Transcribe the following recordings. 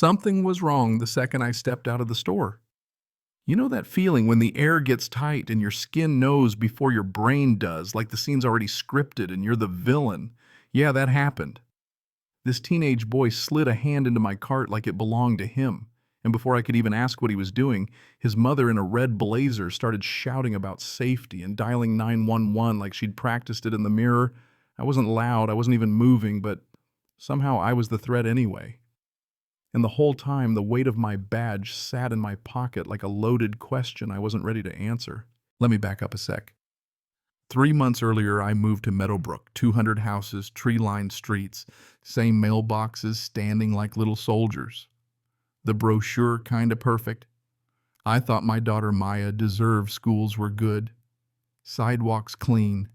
Something was wrong the second I stepped out of the store. You know that feeling when the air gets tight and your skin knows before your brain does, like the scene's already scripted and you're the villain? Yeah, that happened. This teenage boy slid a hand into my cart like it belonged to him. And before I could even ask what he was doing, his mother in a red blazer started shouting about safety and dialing 911 like she'd practiced it in the mirror. I wasn't loud, I wasn't even moving, but somehow I was the threat anyway. And the whole time, the weight of my badge sat in my pocket like a loaded question I wasn't ready to answer. Let me back up a sec. 3 months earlier, I moved to Meadowbrook, 200 houses, tree-lined streets, same mailboxes standing like little soldiers. The brochure kinda perfect. I thought my daughter Maya deserved schools were good, sidewalks clean,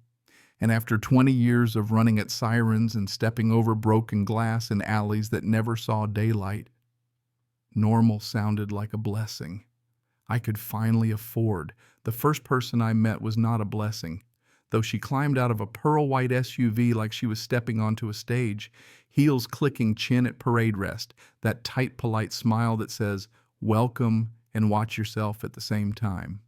and after 20 years of running at sirens and stepping over broken glass in alleys that never saw daylight, normal sounded like a blessing. I could finally afford. The first person I met was not a blessing. Though she climbed out of a pearl-white SUV like she was stepping onto a stage, heels clicking, chin at parade rest, that tight, polite smile that says, "Welcome and watch yourself" at the same time.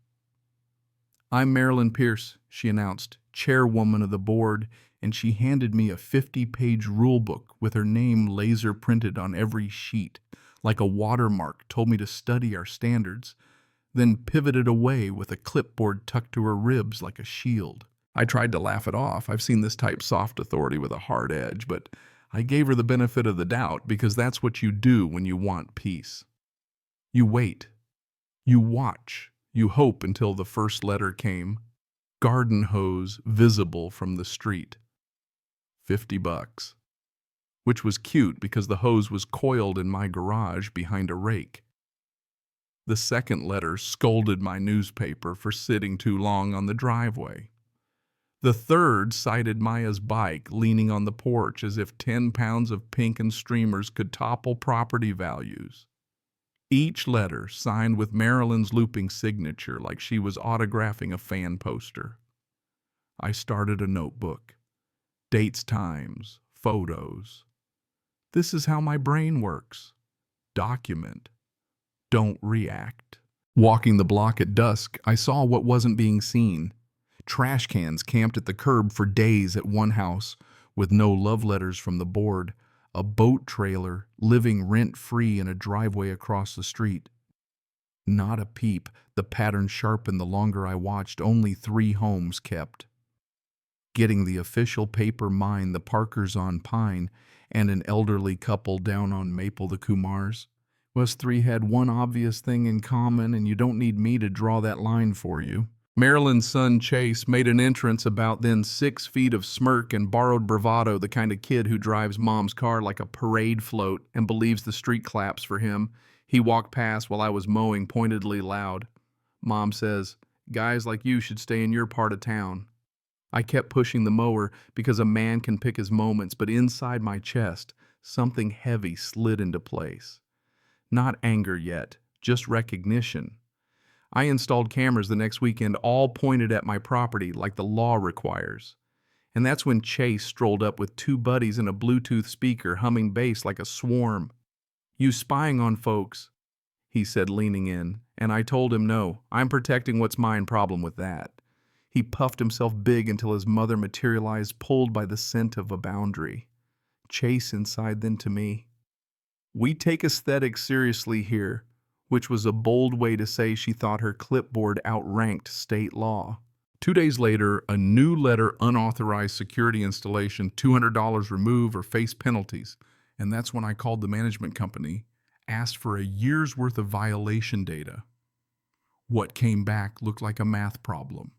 "I'm Marilyn Pierce," she announced, chairwoman of the board, and she handed me a 50-page rule book with her name laser printed on every sheet, like a watermark, told me to study our standards, then pivoted away with a clipboard tucked to her ribs like a shield. I tried to laugh it off. I've seen this type soft authority with a hard edge, but I gave her the benefit of the doubt because that's what you do when you want peace. You wait. You watch. You hope until the first letter came. Garden hose visible from the street. $50. Which was cute because the hose was coiled in my garage behind a rake. The second letter scolded my newspaper for sitting too long on the driveway. The third cited Maya's bike leaning on the porch as if 10 pounds of pink and streamers could topple property values. Each letter signed with Marilyn's looping signature like she was autographing a fan poster. I started a notebook. Dates, times, photos. This is how my brain works. Document. Don't react. Walking the block at dusk, I saw what wasn't being seen. Trash cans camped at the curb for days at one house with no love letters from the board, a boat trailer living rent-free in a driveway across the street. Not a peep. The pattern sharpened the longer I watched. Only 3 homes kept. Getting the official paper mine, the Parkers on Pine, and an elderly couple down on Maple, the Kumars. Us 3 had one obvious thing in common, and you don't need me to draw that line for you. Marilyn's son Chase made an entrance about then 6 feet of smirk and borrowed bravado, the kind of kid who drives mom's car like a parade float and believes the street claps for him. He walked past while I was mowing, pointedly loud. Mom says, "Guys like you should stay in your part of town." I kept pushing the mower because a man can pick his moments, but inside my chest, something heavy slid into place. Not anger yet, just recognition. I installed cameras the next weekend, all pointed at my property like the law requires. And that's when Chase strolled up with 2 buddies and a Bluetooth speaker humming bass like a swarm. "You spying on folks," he said, leaning in, and I told him no, I'm protecting what's mine. Problem with that. He puffed himself big until his mother materialized, pulled by the scent of a boundary. Chase inside then to me. "We take aesthetics seriously here," which was a bold way to say she thought her clipboard outranked state law. 2 days later, a new letter, unauthorized security installation, $200 remove or face penalties. And that's when I called the management company, asked for a year's worth of violation data. What came back looked like a math problem.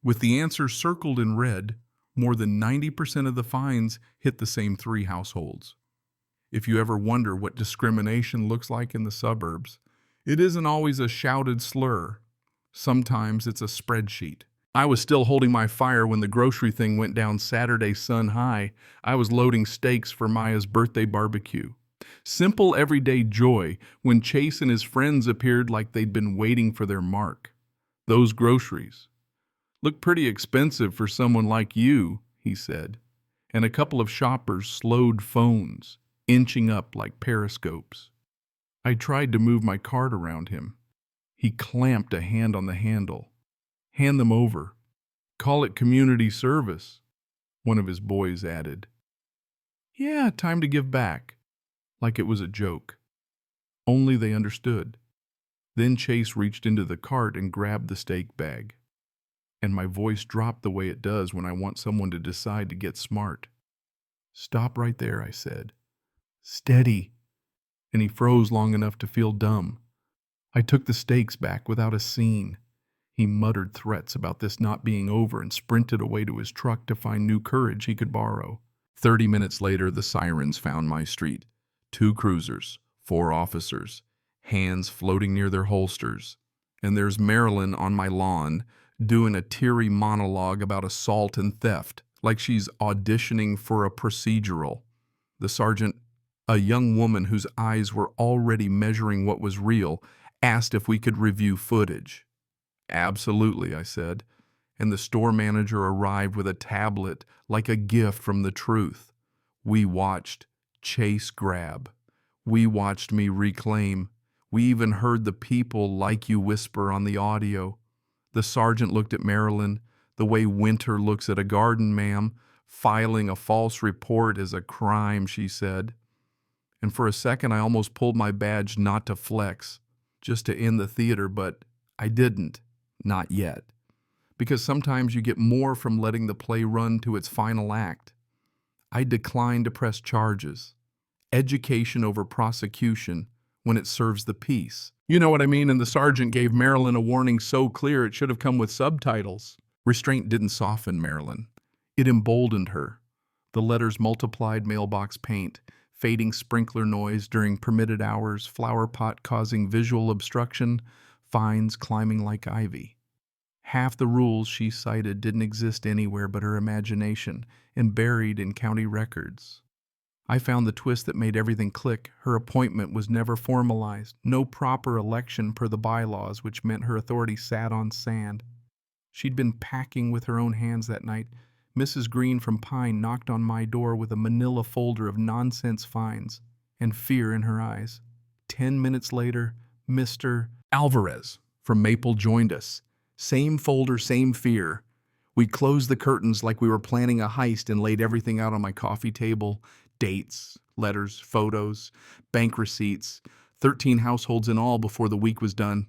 With the answer circled in red, more than 90% of the fines hit the same 3 households. If you ever wonder what discrimination looks like in the suburbs, it isn't always a shouted slur. Sometimes it's a spreadsheet. I was still holding my fire when the grocery thing went down Saturday sun high. I was loading steaks for Maya's birthday barbecue. Simple everyday joy when Chase and his friends appeared like they'd been waiting for their mark. "Those groceries look pretty expensive for someone like you," he said, and a couple of shoppers slowed phones, inching up like periscopes. I tried to move my cart around him. He clamped a hand on the handle. Hand them over. Call it community service, one of his boys added. Yeah, time to give back. Like it was a joke. Only they understood. Then Chase reached into the cart and grabbed the steak bag. And my voice dropped the way it does when I want someone to decide to get smart. Stop right there, I said. Steady. And he froze long enough to feel dumb. I took the steaks back without a scene. He muttered threats about this not being over and sprinted away to his truck to find new courage he could borrow. 30 minutes later, the sirens found my street. 2 cruisers, 4 officers, hands floating near their holsters. And there's Marilyn on my lawn, doing a teary monologue about assault and theft, like she's auditioning for a procedural. The sergeant, a young woman whose eyes were already measuring what was real, asked if we could review footage. Absolutely, I said, and the store manager arrived with a tablet like a gift from the truth. We watched Chase grab. We watched me reclaim. We even heard the people like you whisper on the audio. The sergeant looked at Marilyn the way winter looks at a garden, ma'am. Filing a false report is a crime, she said. And for a second I almost pulled my badge not to flex, just to end the theater, but I didn't. Not yet. Because sometimes you get more from letting the play run to its final act. I declined to press charges. Education over prosecution when it serves the peace. You know what I mean? And the sergeant gave Marilyn a warning so clear it should have come with subtitles. Restraint didn't soften Marilyn. It emboldened her. The letters multiplied mailbox paint, fading sprinkler noise during permitted hours, flower pot causing visual obstruction, fines climbing like ivy. Half the rules she cited didn't exist anywhere but her imagination and buried in county records. I found the twist that made everything click. Her appointment was never formalized. No proper election per the bylaws, which meant her authority sat on sand. She'd been packing with her own hands that night. Mrs. Green from Pine knocked on my door with a manila folder of nonsense fines and fear in her eyes. 10 minutes later, Mr. Alvarez from Maple joined us. Same folder, same fear. We closed the curtains like we were planning a heist and laid everything out on my coffee table. Dates, letters, photos, bank receipts. 13 households in all before the week was done.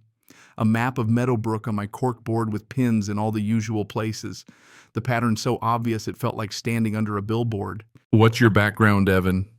A map of Meadowbrook on my cork board with pins in all the usual places. The pattern so obvious it felt like standing under a billboard. What's your background, Evan?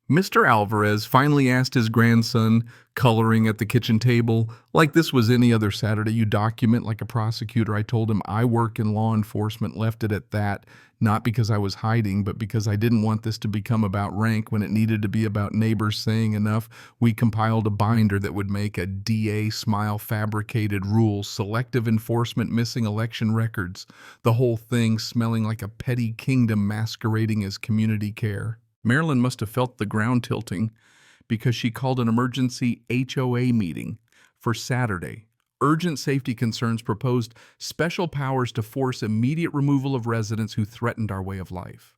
Mr. Alvarez finally asked his grandson, coloring at the kitchen table. Like this was any other Saturday you document like a prosecutor. I told him I work in law enforcement, left it at that, not because I was hiding, but because I didn't want this to become about rank when it needed to be about neighbors saying enough. We compiled a binder that would make a DA smile fabricated rules, selective enforcement missing election records, the whole thing smelling like a petty kingdom masquerading as community care. Marilyn must have felt the ground tilting because she called an emergency HOA meeting for Saturday. Urgent safety concerns proposed special powers to force immediate removal of residents who threatened our way of life,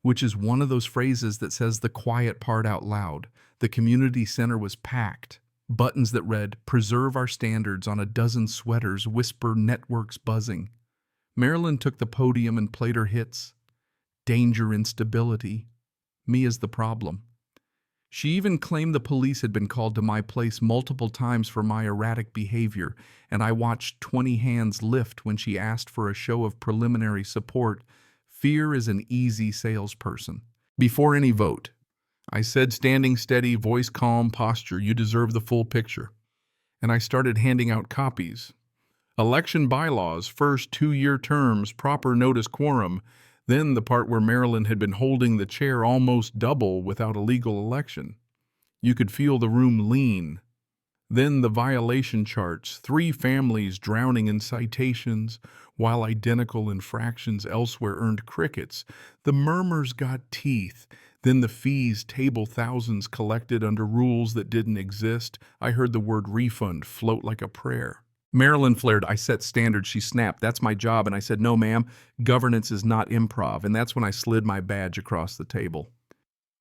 which is one of those phrases that says the quiet part out loud. The community center was packed. Buttons that read, "Preserve our standards" on a dozen sweaters, whisper networks buzzing. Marilyn took the podium and played her hits. Danger, instability. Me as the problem. She even claimed the police had been called to my place multiple times for my erratic behavior, and I watched 20 hands lift when she asked for a show of preliminary support. Fear is an easy salesperson. Before any vote, I said, standing steady, voice calm, posture, you deserve the full picture. And I started handing out copies. Election bylaws, first 2-year terms, proper notice quorum. Then the part where Marilyn had been holding the chair almost double without a legal election. You could feel the room lean. Then the violation charts, 3 families drowning in citations, while identical infractions elsewhere earned crickets. The murmurs got teeth. Then the fees, table thousands collected under rules that didn't exist. I heard the word refund float like a prayer. Marilyn flared, I set standards. She snapped, that's my job. And I said, no, ma'am, governance is not improv. And that's when I slid my badge across the table.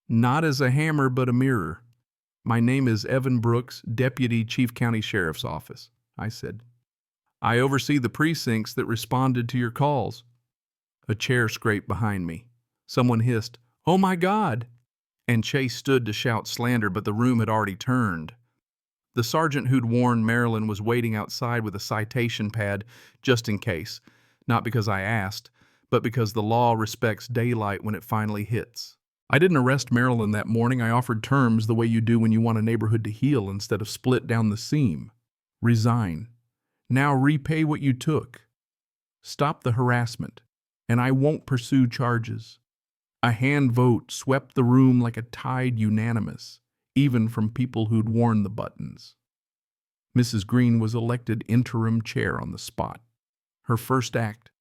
Not as a hammer, but a mirror. My name is Evan Brooks, Deputy Chief County Sheriff's Office, I said. I oversee the precincts that responded to your calls. A chair scraped behind me. Someone hissed, "Oh my God!" And Chase stood to shout slander, but the room had already turned. The sergeant who'd warned Marilyn was waiting outside with a citation pad just in case, not because I asked, but because the law respects daylight when it finally hits. I didn't arrest Marilyn that morning. I offered terms the way you do when you want a neighborhood to heal instead of split down the seam. Resign. Now repay what you took. Stop the harassment, and I won't pursue charges. A hand vote swept the room like a tide unanimous, even from people who'd worn the buttons. Mrs. Green was elected interim chair on the spot. Her first act: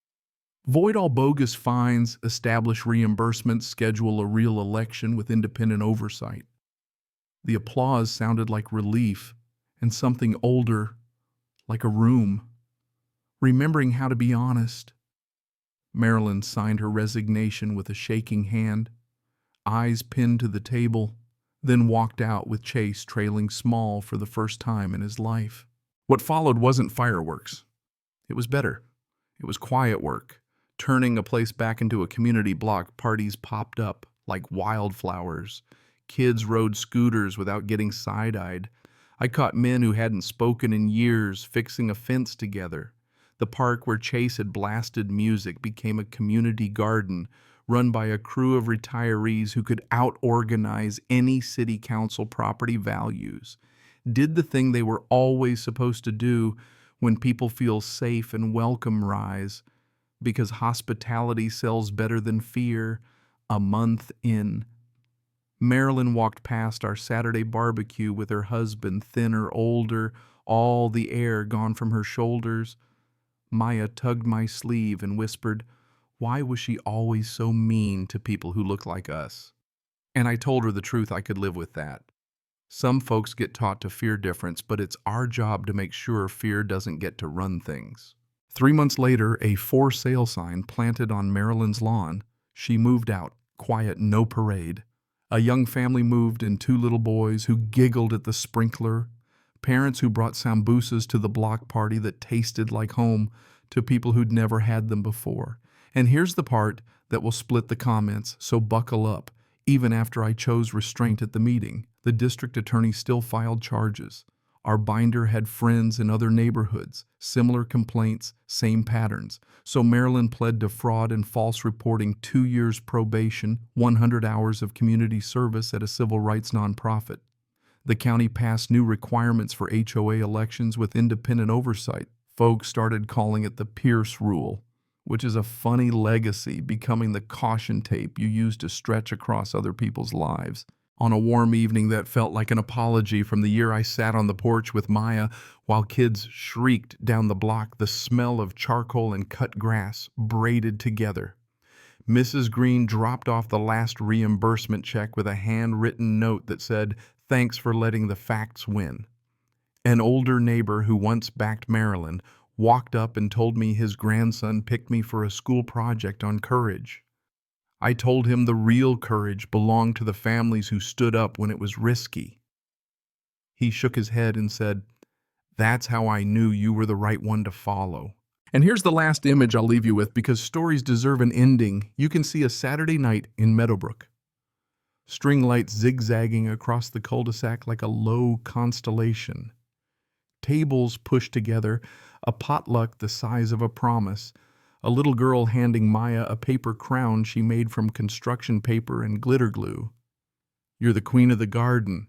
void all bogus fines, establish reimbursements, schedule a real election with independent oversight. The applause sounded like relief and something older, like a room. Remembering how to be honest. Marilyn signed her resignation with a shaking hand, eyes pinned to the table, then walked out with Chase trailing small for the first time in his life. What followed wasn't fireworks. It was better. It was quiet work. Turning a place back into a community block, parties popped up like wildflowers. Kids rode scooters without getting side-eyed. I caught men who hadn't spoken in years fixing a fence together. The park where Chase had blasted music became a community garden run by a crew of retirees who could out-organize any city council property values. Did the thing they were always supposed to do when people feel safe and welcome rise, because hospitality sells better than fear. A month in, Marilyn walked past our Saturday barbecue with her husband, thinner, older, all the air gone from her shoulders. Maya tugged my sleeve and whispered, "Why was she always so mean to people who look like us?" And I told her the truth. I could live with that. Some folks get taught to fear difference, but it's our job to make sure fear doesn't get to run things. 3 months later, a for sale sign planted on Marilyn's lawn. She moved out, quiet, no parade. A young family moved and 2 little boys who giggled at the sprinkler. Parents who brought sambusas to the block party that tasted like home to people who'd never had them before. And here's the part that will split the comments, so buckle up. Even after I chose restraint at the meeting, the district attorney still filed charges. Our binder had friends in other neighborhoods, similar complaints, same patterns. So Marilyn pled to fraud and false reporting, 2 years probation, 100 hours of community service at a civil rights nonprofit. The county passed new requirements for HOA elections with independent oversight. Folks started calling it the Pierce Rule, which is a funny legacy, becoming the caution tape you use to stretch across other people's lives. On a warm evening that felt like an apology from the year I sat on the porch with Maya while kids shrieked down the block, the smell of charcoal and cut grass braided together. Mrs. Green dropped off the last reimbursement check with a handwritten note that said, "Thanks for letting the facts win." An older neighbor who once backed Marilyn walked up and told me his grandson picked me for a school project on courage. I told him the real courage belonged to the families who stood up when it was risky. He shook his head and said, "That's how I knew you were the right one to follow." And here's the last image I'll leave you with, because stories deserve an ending. You can see a Saturday night in Meadowbrook. String lights zigzagging across the cul-de-sac like a low constellation. Tables pushed together, a potluck the size of a promise. A little girl handing Maya a paper crown she made from construction paper and glitter glue. "You're the queen of the garden,"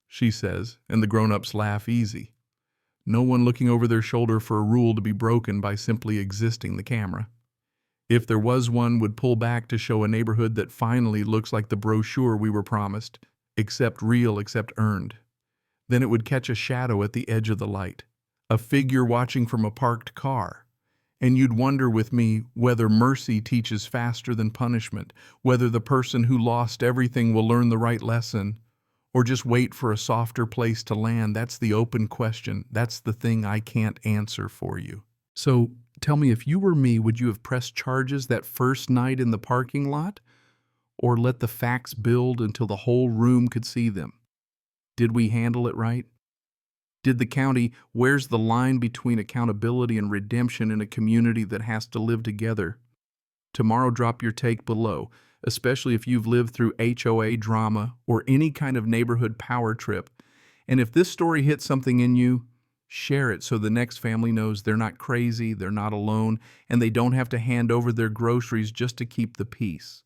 she says, and the grown-ups laugh easy. No one looking over their shoulder for a rule to be broken by simply existing. The camera, if there was one, would pull back to show a neighborhood that finally looks like the brochure we were promised, except real, except earned. Then it would catch a shadow at the edge of the light, a figure watching from a parked car. And you'd wonder with me whether mercy teaches faster than punishment, whether the person who lost everything will learn the right lesson, or just wait for a softer place to land. That's the open question. That's the thing I can't answer for you. So tell me, if you were me, would you have pressed charges that first night in the parking lot, or let the facts build until the whole room could see them? Did we handle it right? Did the county, where's the line between accountability and redemption in a community that has to live together? Tomorrow, drop your take below, especially if you've lived through HOA drama or any kind of neighborhood power trip. And if this story hit something in you, share it so the next family knows they're not crazy, they're not alone, and they don't have to hand over their groceries just to keep the peace.